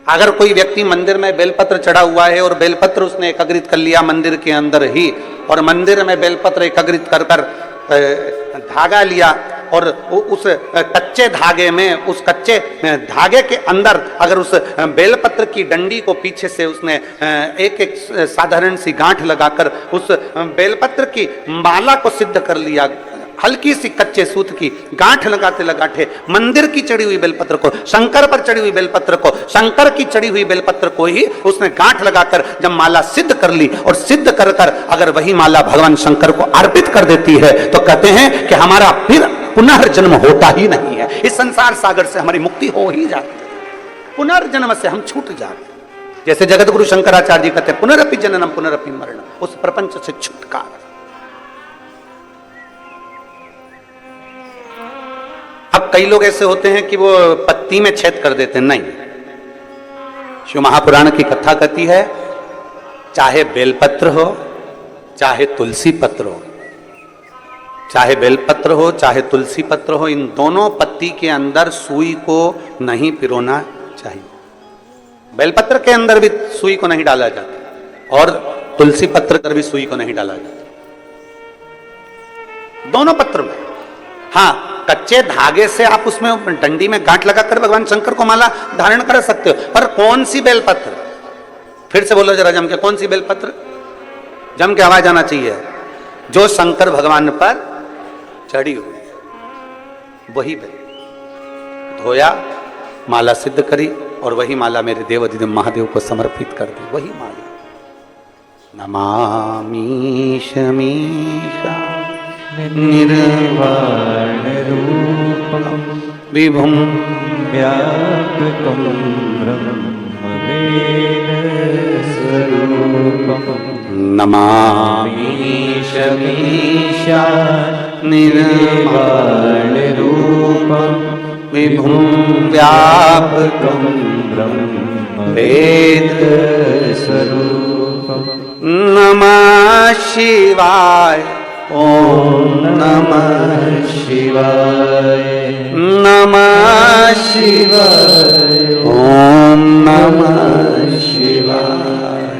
अगर कोई व्यक्ति मंदिर में बेलपत्र चढ़ा हुआ है और बेलपत्र उसने एकत्रित कर लिया मंदिर के अंदर ही, और मंदिर में बेलपत्र एकत्रित कर कर धागा लिया, और उस कच्चे धागे में, उस कच्चे धागे के अंदर अगर उस बेलपत्र की डंडी को पीछे से उसने एक एक साधारण सी गांठ लगाकर उस बेलपत्र की माला को सिद्ध कर लिया, हल्की सी कच्चे सूत की गांठ लगाते लगाते मंदिर की चढ़ी हुई बेलपत्र को, शंकर पर चढ़ी हुई बेलपत्र को, शंकर की चढ़ी हुई बेलपत्र को ही उसने गांठ लगाकर जब माला सिद्ध कर ली, और सिद्ध कर कर अगर वही माला भगवान शंकर को अर्पित कर देती है, तो कहते हैं कि हमारा फिर पुनर्जन्म होता ही नहीं है। इस संसार सागर से हमारी मुक्ति हो ही जाती है, पुनर्जन्म से हम छूट जाते हैं। जैसे जगत गुरु शंकराचार्य जी कहते हैं, पुनरपि जननम पुनरपि मरणम, उस प्रपंच से छुटकारा। अब कई लोग ऐसे होते हैं कि वो पत्ती में छेद कर देते हैं, नहीं। शिव महापुराण की कथा कहती है, चाहे बेलपत्र हो चाहे तुलसी पत्र हो, चाहे बेलपत्र हो चाहे तुलसी पत्र हो, इन दोनों पत्ती के अंदर सुई को नहीं पिरोना चाहिए। बेलपत्र के अंदर भी सुई को नहीं डाला जाता और तुलसी पत्र पर भी सुई को नहीं डाला जाता, दोनों पत्र में। हाँ, कच्चे धागे से आप उसमें डंडी में गांठ लगाकर भगवान शंकर को माला धारण कर सकते हो, पर कौन सी बेलपत्र? फिर से बोलो जरा जम के, कौन सी बेलपत्र? जम के आवाज आना चाहिए। जो शंकर भगवान पर चढ़ी हुई है वही बेल धोया, माला सिद्ध करी, और वही माला मेरे देवाधिदेव महादेव को समर्पित कर दी, वही माला। नमामि शमीशा निर्वाण रूपम विभुम व्यापकं ब्रह्मवेद स्वरूपम। नमामि शमीशा निर्वाण रूपम विभुम व्यापकं ब्रह्मवेद स्वरूपम। नमः शिवाय। ओम नमः शिवाय। नमः शिवाय। ओम नमः शिवाय।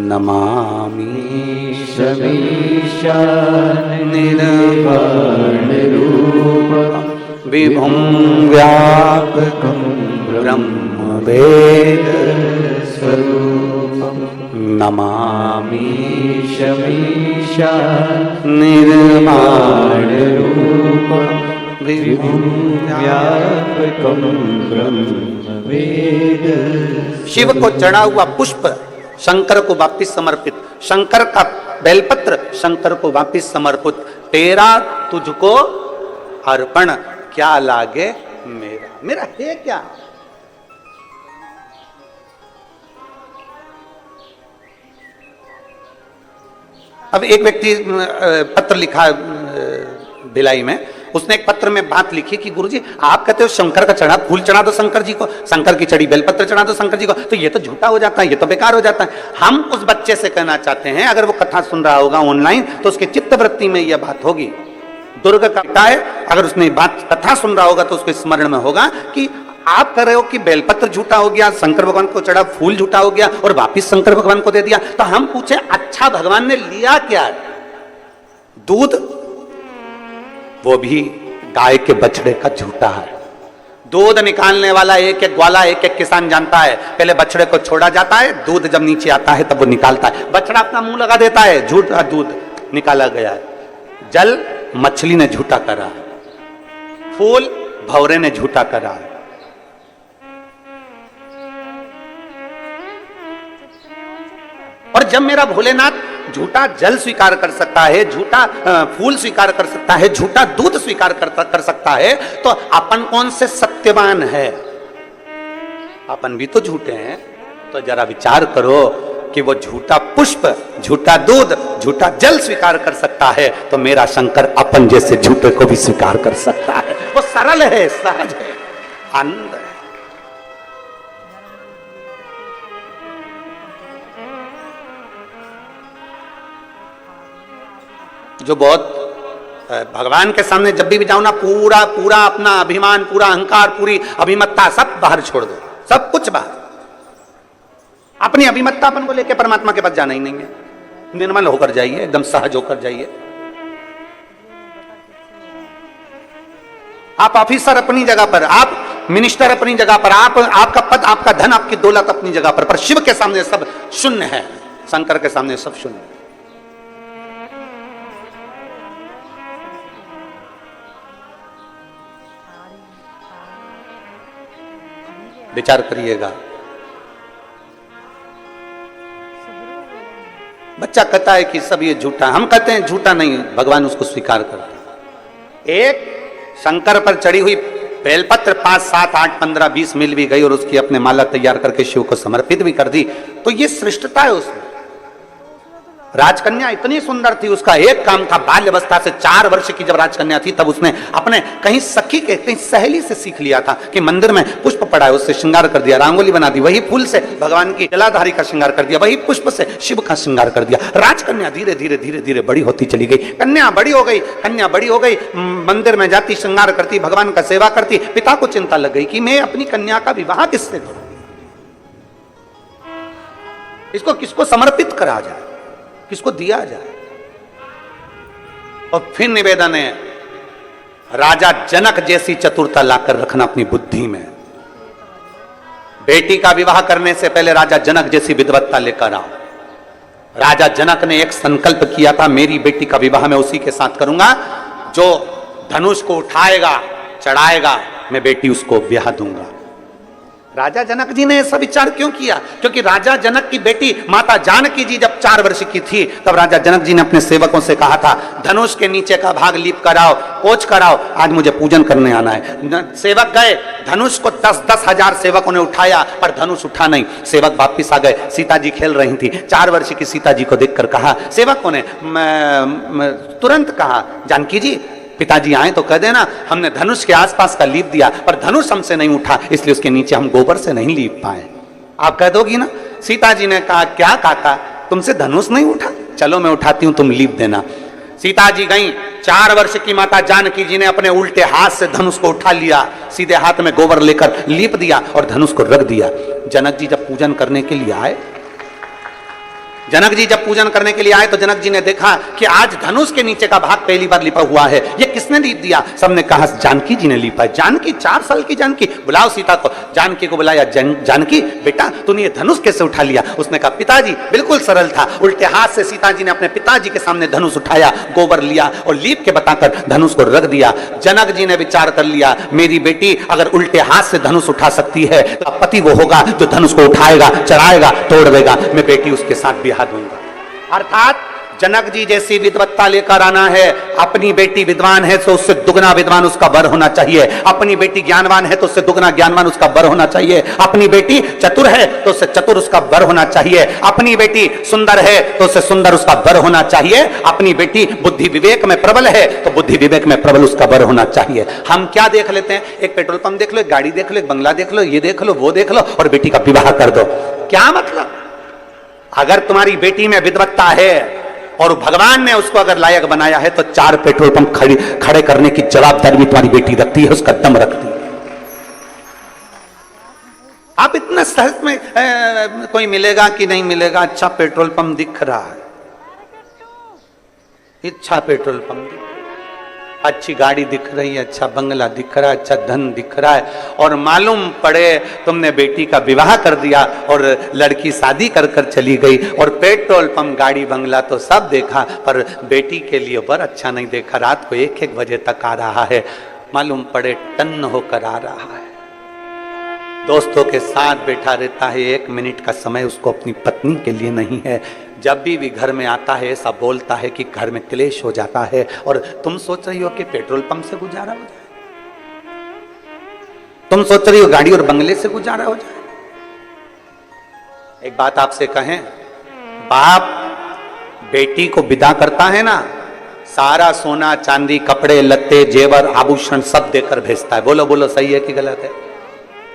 नमामि शमीशा निर्वाण रूपम विभुम व्यापकं ब्रह्मवेद स्वरूपम। नमामि शमीशा निर्वाण रूपम विभुम व्यापकं ब्रह्मवेद। शिव को चढ़ा हुआ पुष्प शंकर को वापिस समर्पित, शंकर का बेलपत्र शंकर को वापिस समर्पित। तेरा तुझको अर्पण, क्या लागे मेरा, मेरा है क्या? अब एक व्यक्ति पत्र लिखा भिलाई में, उसने एक पत्र में बात लिखी कि गुरुजी आप कहते हो शंकर का चढ़ा फूल चढ़ा दो शंकर जी को, शंकर की चढ़ी बेलपत्र चढ़ा दो शंकर जी को, तो ये तो झूठा हो जाता है, ये तो बेकार हो जाता है। हम उस बच्चे से कहना चाहते हैं, अगर वो कथा सुन रहा होगा ऑनलाइन तो उसके चित्तवृत्ति में यह बात होगी। दुर्ग का पिता है, अगर उसने बात कथा सुन रहा होगा तो उसके स्मरण में होगा कि आप कह रहे हो कि बेलपत्र झूठा हो गया, शंकर भगवान को चढ़ा फूल झूठा हो गया और वापिस शंकर भगवान को दे दिया। तो हम पूछे, अच्छा भगवान ने लिया क्या? दूध, वो भी गाय के बछड़े का झूठा है। दूध निकालने वाला एक एक ग्वाला एक एक किसान जानता है, पहले बछड़े को छोड़ा जाता है, दूध जब नीचे आता है तब वो निकालता है। बछड़ा अपना मुंह लगा देता है, झूठा दूध निकाला गया है। जल मछली ने झूठा करा, फूल भौरे ने झूठा करा। और जब मेरा भोलेनाथ झूठा जल स्वीकार कर सकता है, झूठा फूल स्वीकार कर सकता है, झूठा दूध स्वीकार कर सकता है, तो अपन कौन से सत्यवान है? अपन भी तो झूठे हैं। तो जरा विचार करो कि वो झूठा पुष्प, झूठा दूध, झूठा जल स्वीकार कर सकता है, तो मेरा शंकर अपन जैसे झूठे को भी स्वीकार कर सकता है। वो सरल है, सहज है, आनंद है। जो बहुत भगवान के सामने जब भी जाओ ना, पूरा पूरा अपना अभिमान, पूरा अहंकार, पूरी अभिमत्ता सब बाहर छोड़ दो, सब कुछ बाहर। अपनी अभिमत्तापन को लेकर परमात्मा के पास जाना ही नहीं है। निर्मल होकर जाइए, एकदम सहज होकर जाइए। आप ऑफिसर अपनी जगह पर, आप मिनिस्टर अपनी जगह पर, आप आपका पद, आपका धन, आपकी दौलत अपनी जगह पर शिव के सामने सब शून्य है, शंकर के सामने सब शून्य है। विचार करिएगा। बच्चा कहता है कि सब ये झूठा, हम कहते हैं झूठा नहीं, भगवान उसको स्वीकार करते हैं। एक शंकर पर चढ़ी हुई बेलपत्र 5, 7, 8, 15, 20 मिल भी गई और उसकी अपने माला तैयार करके शिव को समर्पित भी कर दी, तो ये श्रेष्ठता है उसमें। राजकन्या इतनी सुंदर थी, उसका एक काम था, बाल्य अवस्था से 4 वर्ष की जब राजकन्या थी तब उसने अपने कहीं सखी के, कहीं सहेली से सीख लिया था कि मंदिर में पुष्प पड़ा है, उससे श्रृंगार कर दिया, रंगोली बना दी, वही फूल से भगवान की जलाधारी का श्रृंगार कर दिया, वही पुष्प से शिव का श्रृंगार कर दिया। राजकन्या धीरे धीरे धीरे धीरे बड़ी होती चली गई, कन्या बड़ी हो गई, कन्या बड़ी हो गई, मंदिर में जाती, श्रृंगार करती, भगवान का सेवा करती। पिता को चिंता लग गई कि मैं अपनी कन्या का विवाह किससे करूं, इसको किसको समर्पित करा जाए, किसको दिया जाए। और फिर निवेदन है, राजा जनक जैसी चतुरता लाकर रखना अपनी बुद्धि में। बेटी का विवाह करने से पहले राजा जनक जैसी विद्वत्ता लेकर आओ। राजा जनक ने एक संकल्प किया था, मेरी बेटी का विवाह मैं उसी के साथ करूंगा जो धनुष को उठाएगा, चढ़ाएगा, मैं बेटी उसको ब्याह दूंगा। राजा जनक जी ने ऐसा विचार क्यों किया? क्योंकि राजा जनक की बेटी माता जानकी जी जब 4 वर्ष की थी तब राजा जनक जी ने अपने सेवकों से कहा था, धनुष के नीचे का भाग लीप कराओ, पोंछ कराओ, आज मुझे पूजन करने आना है। सेवक गए, धनुष को 10-10 हजार सेवकों ने उठाया पर धनुष उठा नहीं। सेवक वापिस आ गए, सीता जी खेल रही थी। 4 वर्ष की सीता जी को देखकर कहा, सेवकों ने तुरंत कहा, जानकी जी पिताजी आए तो कह देना हमने धनुष के आसपास का लीप दिया पर धनुष हमसे नहीं उठा, इसलिए उसके नीचे हम गोबर से नहीं लीप पाए। आप कह दोगी ना? सीता जी ने कहा, क्या काका तुमसे धनुष नहीं उठा, चलो मैं उठाती हूं, तुम लीप देना। सीता जी गई, 4 वर्ष की माता जानकी जी ने अपने उल्टे हाथ से धनुष को उठा लिया, सीधे हाथ में गोबर लेकर लीप दिया और धनुष को रख दिया। जनक जी जब पूजन करने के लिए आए, जनक जी जब पूजन करने के लिए आए तो जनक जी ने देखा कि आज धनुष के नीचे का भाग पहली बार लिपा हुआ है। ये किसने लीप दिया? सबने कहा जानकी जी ने लीपा। जानकी, 4 साल की जानकी, बुलाओ सीता को। जानकी को बुलाया, जानकी बेटा तूने ये धनुष कैसे उठा लिया? उसने कहा पिताजी बिल्कुल सरल था, उल्टे हाथ से सीता जी ने अपने पिताजी के सामने धनुष उठाया, गोबर लिया और लीप के बताकर धनुष को रख दिया। जनक जी ने विचार कर लिया, मेरी बेटी अगर उल्टे हाथ से धनुष उठा सकती है तो पति वो होगा जो धनुष को उठाएगा, चढ़ाएगा, तोड़ देगा, मैं बेटी उसके साथ भी दूंगा। अर्थात जनक जी जैसी विद्वत्ता लेकर आना है। अपनी बेटी विद्वान है तो उससे दुगना विद्वान उसका वर होना चाहिए। अपनी बेटी ज्ञानवान है तो उससे दुगना ज्ञानवान उसका वर होना चाहिए। अपनी बेटी चतुर है तो उससे चतुर उसका वर होना चाहिए। अपनी बेटी सुंदर है तो उससे सुंदर उसका वर होना चाहिए। अपनी बेटी बुद्धि विवेक में प्रबल है तो बुद्धि विवेक में प्रबल उसका वर होना चाहिए। हम क्या देख लेते हैं? एक पेट्रोल पंप देख लो, एक गाड़ी देख लो, एक बंगला देख लो, ये देख लो, वो देख लो और बेटी का विवाह कर दो। क्या मतलब? अगर तुम्हारी बेटी में विद्वत्ता है और भगवान ने उसको अगर लायक बनाया है तो 4 पेट्रोल पंप खड़े करने की जवाबदारी भी तुम्हारी बेटी रखती है, उसका दम रखती है। आप इतना सहज में कोई मिलेगा कि नहीं मिलेगा? अच्छा पेट्रोल पंप दिख रहा है, अच्छा पेट्रोल पंप दिख, अच्छी गाड़ी दिख रही है, अच्छा बंगला दिख रहा है, अच्छा धन दिख रहा है, और मालूम पड़े तुमने बेटी का विवाह कर दिया और लड़की शादी कर कर चली गई और पेट्रोल पंप, गाड़ी, बंगला तो सब देखा पर बेटी के लिए वर अच्छा नहीं देखा। रात को 1-1 बजे तक आ रहा है, मालूम पड़े टन्न होकर आ रहा है, दोस्तों के साथ बैठा रहता है, 1 मिनट का समय उसको अपनी पत्नी के लिए नहीं है। जब भी घर में आता है ऐसा बोलता है कि घर में क्लेश हो जाता है और तुम सोच रही हो कि पेट्रोल पंप से गुजारा हो जाए, तुम सोच रही हो गाड़ी और बंगले से गुजारा हो जाए। एक बात आपसे कहें, बाप बेटी को विदा करता है ना, सारा सोना चांदी, कपड़े लत्ते, जेवर, आभूषण सब देकर भेजता है। बोलो बोलो, सही है कि गलत है?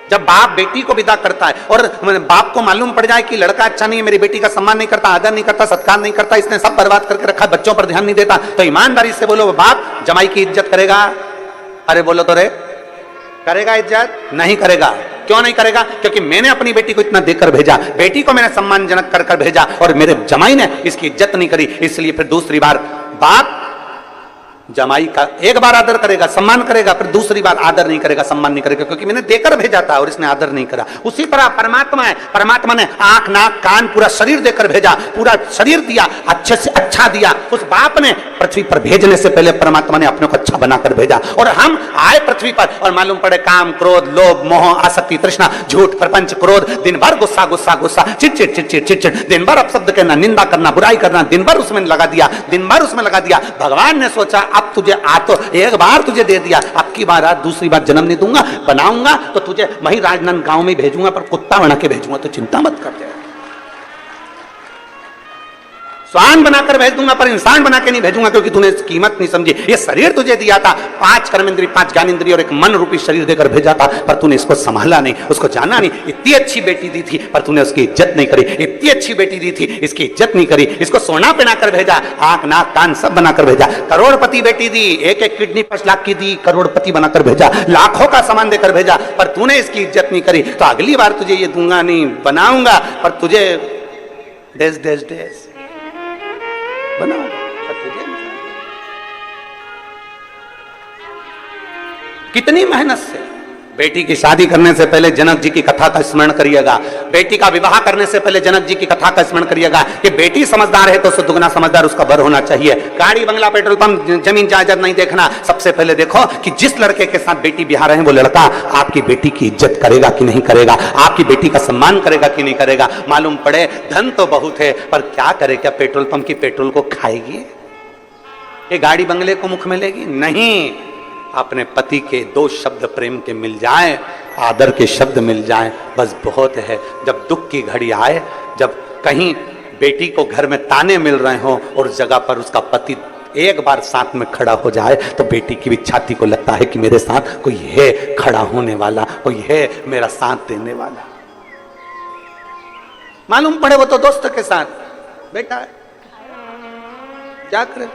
जब बाप बेटी को विदा करता है और बाप को मालूम पड़ जाए कि लड़का अच्छा नहीं है, मेरी बेटी का सम्मान नहीं करता, आदर नहीं करता, सत्कार नहीं करता, इसने सब बर्बाद करके रखा, बच्चों पर ध्यान नहीं देता, तो ईमानदारी से बोलो बाप जमाई की इज्जत करेगा? अरे बोलो तो रे, करेगा इज्जत? नहीं करेगा। क्यों नहीं करेगा? क्योंकि मैंने अपनी बेटी को इतना देकर भेजा, बेटी को मैंने सम्मानजनक कर भेजा और मेरे जमाई ने इसकी इज्जत नहीं करी, इसलिए फिर दूसरी बार बाप जमाई का एक बार आदर करेगा, सम्मान करेगा, फिर दूसरी बार आदर नहीं करेगा, सम्मान नहीं करेगा, क्योंकि मैंने देकर भेजा था और इसने आदर नहीं करा। उसी तरह परमात्मा है, परमात्मा ने आंख नाक कान पूरा शरीर देकर भेजा, पूरा शरीर दिया, अच्छे से अच्छा दिया। उस बाप ने पृथ्वी पर भेजने से पहले परमात्मा ने अपने को अच्छा बनाकर भेजा और हम आए पृथ्वी पर और मालूम पड़े काम क्रोध लोभ मोह आसक्ति तृष्णा झूठ प्रपंच क्रोध, दिन भर गुस्सा गुस्सा गुस्सा, चिड़चिड़ चिड़चिड़ चिड़चिड़, दिन भर अपशब्द कहना, निंदा करना, बुराई करना, दिन भर उसमें लगा दिया, दिन भर उसमें लगा दिया। भगवान ने सोचा अब तुझे तो एक बार तुझे दे दिया, अब की बार दूसरी बार जन्म नहीं दूंगा, बनाऊंगा तो तुझे वहीं राजनांदगांव में भेजूंगा, पर कुत्ता बना के भेजूंगा, तो चिंता मत कर। स्वान बनाकर भेज दूंगा पर इंसान बना के नहीं भेजूंगा, क्योंकि तूने इसकी कीमत नहीं समझी। ये शरीर तुझे दिया था, 5 कर्मेंद्रिय 5 ज्ञानेंद्रिय और एक मन रूपी शरीर देकर भेजा था, पर तूने इसको संभाला नहीं, उसको जाना नहीं। इतनी अच्छी बेटी दी थी पर तूने उसकी इज्जत नहीं करी, इतनी अच्छी बेटी दी थी इसकी इज्जत नहीं करी, इसको सोना पहनाकर भेजा, आंख नाक कान सब बनाकर भेजा। करोड़पति बेटी दी, एक एक किडनी 5 लाख की दी, करोड़पति बनाकर भेजा, लाखों का सामान देकर भेजा, पर तूने इसकी इज्जत नहीं करी, तो अगली बार तुझे ये दूंगा नहीं, बनाऊंगा, पर तुझे डेस डेस डेस बनाओ। कितनी मेहनत से बेटी की शादी करने से पहले जनक जी की कथा का स्मरण करिएगा, बेटी का विवाह करने से पहले जनक जी की कथा का स्मरण करिएगा कि बेटी समझदार है तो उससे दुगना समझदार उसका बर होना चाहिए। गाड़ी बंगला पेट्रोल पंप जमीन जायदाद नहीं देखना, सबसे पहले देखो कि जिस लड़के के साथ बेटी ब्याह रहे हैं वो लड़का आपकी बेटी की इज्जत करेगा कि नहीं करेगा, आपकी बेटी का सम्मान करेगा कि नहीं करेगा। मालूम पड़े धन तो बहुत है पर क्या करे, क्या पेट्रोल पंप की पेट्रोल को खाएगी, ये गाड़ी बंगले को मुख में लेगी? नहीं, अपने पति के 2 शब्द प्रेम के मिल जाएं, आदर के शब्द मिल जाएं, बस बहुत है। जब दुख की घड़ी आए, जब कहीं बेटी को घर में ताने मिल रहे हो और उस जगह पर उसका पति एक बार साथ में खड़ा हो जाए तो बेटी की भी छाती को लगता है कि मेरे साथ कोई है खड़ा होने वाला, कोई है मेरा साथ देने वाला। मालूम पड़े वो तो दोस्त के साथ बेटा है, क्या करे।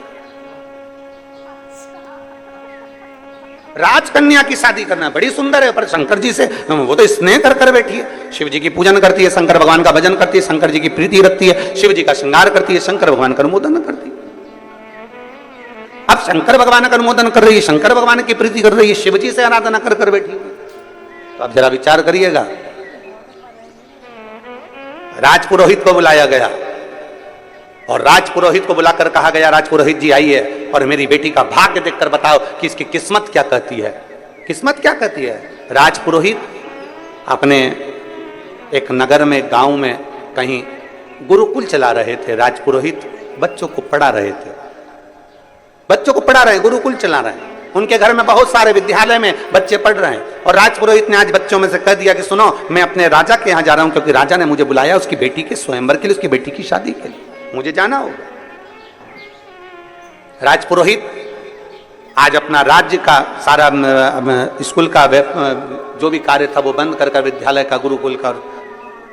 राजकन्या की शादी करना बड़ी सुंदर है, पर शंकर जी से वो तो स्नेह कर बैठी है, शिव जी की पूजन करती है, शंकर भगवान का भजन करती है, शंकर जी की प्रीति रखती है, शिव जी का श्रृंगार करती है, शंकर भगवान का अनुमोदन करती है। अब शंकर भगवान का अनुमोदन कर रही है, शंकर भगवान की प्रीति कर रही है, शिव जी से आराधना कर बैठी है। तो अब जरा विचार करिएगा। राजपुरोहित को बुलाया गया और राजपुरोहित को बुलाकर कहा गया, राजपुरोहित जी आइए और मेरी बेटी का भाग्य देखकर बताओ कि इसकी किस्मत क्या कहती है। किस्मत क्या कहती है? राजपुरोहित अपने एक नगर में गांव में कहीं गुरुकुल चला रहे थे। राजपुरोहित बच्चों को पढ़ा रहे थे, बच्चों को पढ़ा रहे हैं, गुरुकुल चला रहे हैं। उनके घर में बहुत सारे विद्यालय में बच्चे पढ़ रहे हैं और राजपुरोहित ने आज बच्चों में से कह दिया कि सुनो, मैं अपने राजा के यहाँ जा रहा हूं, क्योंकि राजा ने मुझे बुलाया उसकी बेटी के स्वयंवर के लिए, उसकी बेटी की शादी के लिए मुझे जाना होगा। राजपुरोहित आज अपना राज्य का सारा स्कूल का जो भी कार्य था वो बंद कर विद्यालय का, गुरुकुल का,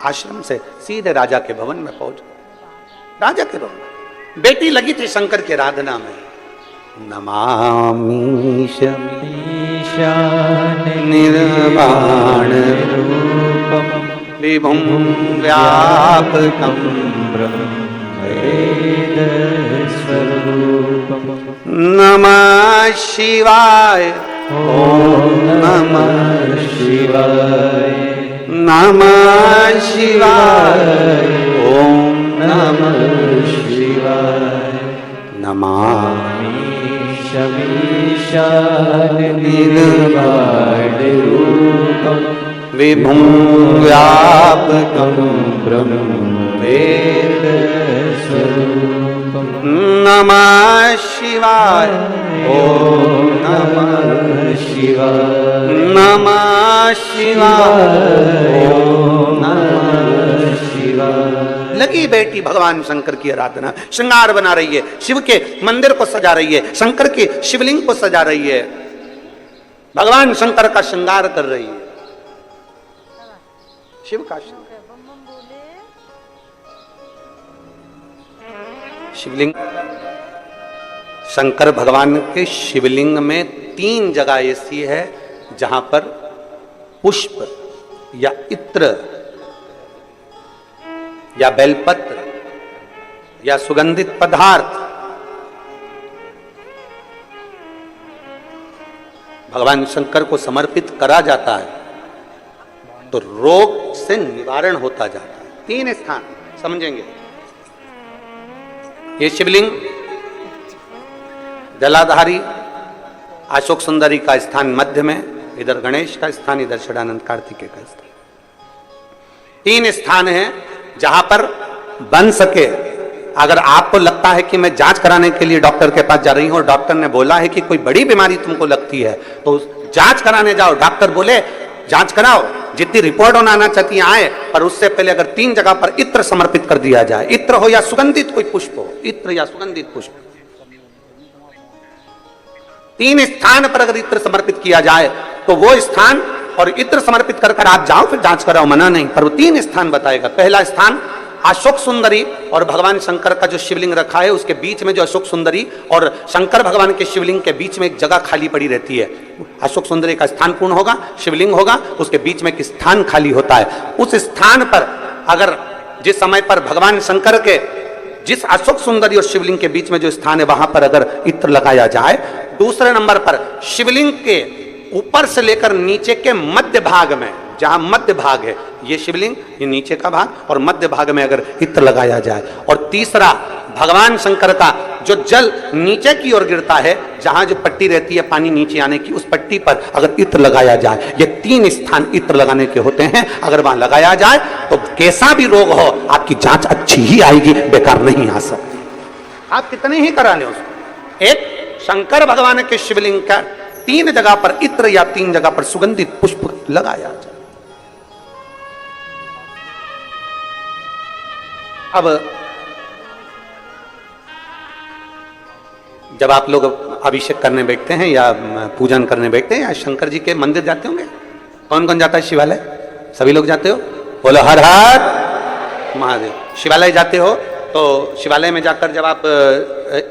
आश्रम से सीधे राजा के भवन में पहुंच गए। राजा के भवन बेटी लगी थी शंकर की आराधना में। नमामि शमीशान निर्वाण रूपम विभुं व्यापकं ब्रह्मवेद स्वरूपम। नमः शिवाय, ओम नमः शिवाय, नमः शिवाय, ओम नमः शिवाय। नमामि शमीशान निर्वाण रूपम विभुं व्यापकं ब्रह्मवेद स्वरूपम। नमः शिवाय, ओम नमः शिवाय, नमः शिवाय, ओम नमः शिवाय। लगी बेटी भगवान शंकर की आराधना, श्रृंगार बना रही है, शिव के मंदिर को सजा रही है, शंकर के शिवलिंग को सजा रही है, भगवान शंकर का श्रृंगार कर रही है, शिव का शिवलिंग। शंकर भगवान के शिवलिंग में 3 जगह ऐसी है जहां पर पुष्प या इत्र या बेलपत्र या सुगंधित पदार्थ भगवान शंकर को समर्पित करा जाता है तो रोग से निवारण होता जाता है। 3 स्थान समझेंगे। ये शिवलिंग जलाधारी अशोक सुंदरी का स्थान मध्य में, इधर गणेश का स्थान, इधर षडानंद कार्तिकेय का स्थान। 3 स्थान हैं जहां पर बन सके। अगर आपको लगता है कि मैं जांच कराने के लिए डॉक्टर के पास जा रही हूं और डॉक्टर ने बोला है कि कोई बड़ी बीमारी तुमको लगती है तो जांच कराने जाओ, डॉक्टर बोले जांच कराओ, जितनी रिपोर्ट आना चाहती है आए, पर उससे पहले अगर 3 जगह पर इत्र समर्पित कर दिया जाए, इत्र हो या सुगंधित कोई पुष्प हो, इत्र या सुगंधित पुष्प, 3 स्थान पर अगर इत्र समर्पित किया जाए तो वो स्थान और इत्र समर्पित कर आप जाओ फिर जांच कराओ, मना नहीं, पर वो 3 स्थान बताएगा। पहला स्थान अशोक सुंदरी और भगवान शंकर का जो शिवलिंग रखा है उसके बीच में जो अशोक सुंदरी और शंकर भगवान के शिवलिंग के बीच में एक जगह खाली पड़ी रहती है। अशोक सुंदरी का स्थान पूर्ण होगा, शिवलिंग होगा, उसके बीच में एक स्थान खाली होता है। उस स्थान पर अगर जिस समय पर भगवान शंकर के जिस अशोक सुंदरी और शिवलिंग के बीच में जो स्थान है वहां पर अगर इत्र लगाया जाए, दूसरे नंबर पर शिवलिंग के ऊपर से लेकर नीचे के मध्य भाग में, जहां मध्य भाग है ये शिवलिंग, ये नीचे का भाग और मध्य भाग में अगर इत्र लगाया जाए, और तीसरा भगवान शंकर का जो जल नीचे की ओर गिरता है, जहां जो पट्टी रहती है पानी नीचे आने की, उस पट्टी पर अगर इत्र लगाया जाए, ये 3 स्थान इत्र लगाने के होते हैं। अगर वहां लगाया जाए तो कैसा भी रोग हो आपकी जांच अच्छी ही आएगी, बेकार नहीं आ सकती। आप कितने ही करा लें उसको। एक शंकर भगवान के शिवलिंग का 3 जगह पर इत्र या 3 जगह पर सुगंधित पुष्प लगाया जाए। अब जब आप लोग अभिषेक करने बैठते हैं या पूजन करने बैठते हैं या शंकर जी के मंदिर जाते होंगे, कौन कौन जाता है शिवालय? सभी लोग जाते हो? बोलो हर हर महादेव। शिवालय जाते हो तो शिवालय में जाकर जब आप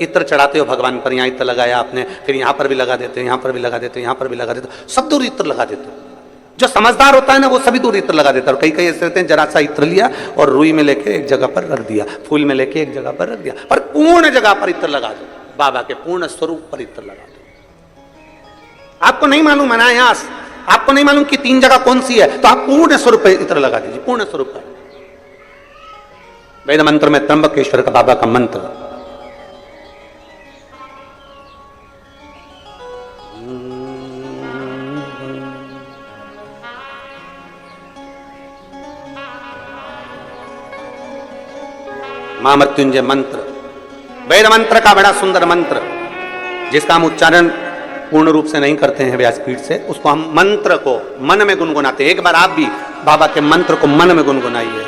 इत्र चढ़ाते हो भगवान पर, यहाँ इत्र लगाया आपने, फिर यहाँ पर भी लगा देते हो, यहाँ पर भी लगा देते हो, यहाँ पर भी लगा देते हो, सब दूर इत्र लगा देते हो। जो समझदार होता है ना वो सभी दूर इत्र लगा देता है। और कई कई ऐसे रहते हैं जरा सा इत्र लिया और रुई में लेके एक जगह पर रख दिया, फूल में लेके एक जगह पर रख दिया, पर पूर्ण जगह पर इत्र लगा दो, बाबा के पूर्ण स्वरूप पर इत्र लगा दो। आपको नहीं मालूम अनायास, आपको नहीं मालूम कि 3 जगह कौन सी है, तो आप पूर्ण स्वरूप पर इत्र लगा दीजिए, पूर्ण स्वरूप पर। वेद मंत्र में त्र्यंबकेश्वर का बाबा का मंत्र, मां मृत्युंजय मंत्र, वेद मंत्र का बड़ा सुंदर मंत्र जिसका हम उच्चारण पूर्ण रूप से नहीं करते हैं व्यासपीठ से, उसको हम मंत्र को मन में गुनगुनाते हैं। एक बार आप भी बाबा के मंत्र को मन में गुनगुनाइए।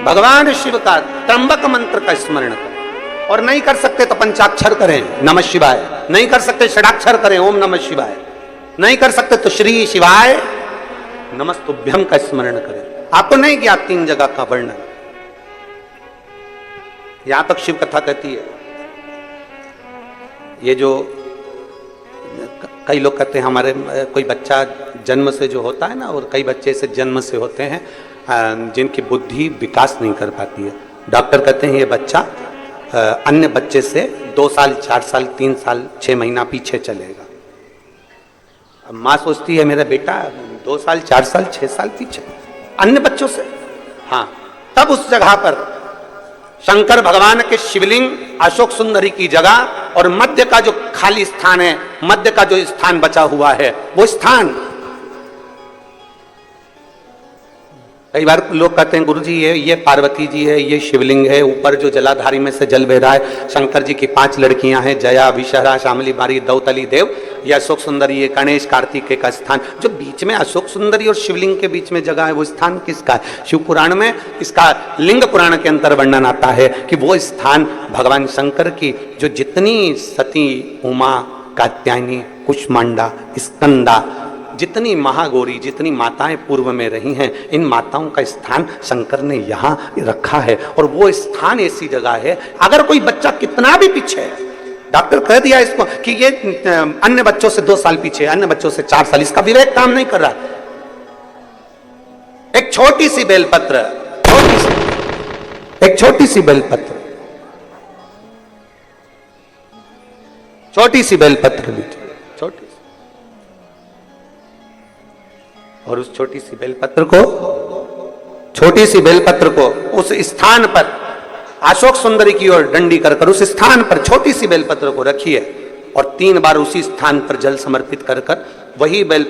भगवान शिव का त्र्यंबक मंत्र का स्मरण करें, और नहीं कर सकते तो पंचाक्षर करें नमः शिवाय, नहीं कर सकते षडाक्षर करें ओम नमः शिवाय, नहीं कर सकते तो श्री शिवाय नमस्तुभ्यम का स्मरण करें। आपको नहीं किया 3 जगह का वर्णन, यहां तक शिव कथा कहती है। ये जो कई लोग कहते हैं हमारे कोई बच्चा जन्म से जो होता है ना, और कई बच्चे से जन्म से होते हैं जिनकी बुद्धि विकास नहीं कर पाती है। डॉक्टर कहते हैं ये बच्चा अन्य बच्चे से 2 साल 4 साल 3 साल 6 महीना पीछे चलेगा। अब माँ सोचती है मेरा बेटा 2 साल 4 साल 6 साल पीछे अन्य बच्चों से। हाँ, तब उस जगह पर शंकर भगवान के शिवलिंग, अशोक सुंदरी की जगह और मध्य का जो खाली स्थान है, मध्य का जो स्थान बचा हुआ है, वो स्थान कई बार लोग कहते हैं गुरुजी ये पार्वती जी है, ये शिवलिंग है, ऊपर जो जलाधारी में से जल बह रहा है, शंकर जी की 5 लड़कियां हैं, जया, विषहरा, शामली बारी, दौतली देव, ये अशोक सुंदरी, ये गणेश कार्तिकेय का स्थान। जो बीच में अशोक सुंदरी और शिवलिंग के बीच में जगह है, वो स्थान किसका है? शिव पुराण में इसका लिंग पुराण के अंतर वर्णन आता है कि वो स्थान भगवान शंकर की जो जितनी सती, उमा, कात्यायनी, कुष्मांडा, स्कंदा, जितनी महागौरी, जितनी माताएं पूर्व में रही हैं, इन माताओं का स्थान शंकर ने यहाँ रखा है। और वो स्थान ऐसी जगह है, अगर कोई बच्चा कितना भी पीछे है, डॉक्टर कह दिया इसको कि ये अन्य बच्चों से 2 साल पीछे, अन्य बच्चों से 4 साल, इसका विवेक काम नहीं कर रहा। एक छोटी सी बेलपत्र, एक छोटी सी बेलपत्र, छोटी सी बेलपत्र लीजिए, छोटी सी, और उस छोटी सी बेलपत्र को, छोटी सी बेलपत्र को उस स्थान पर अशोक सुंदरी की ओर डंडी कर उस स्थान पर छोटी सी बेलपत्र को रखिए और 3 बार उसी स्थान पर जल समर्पित कर वही बेल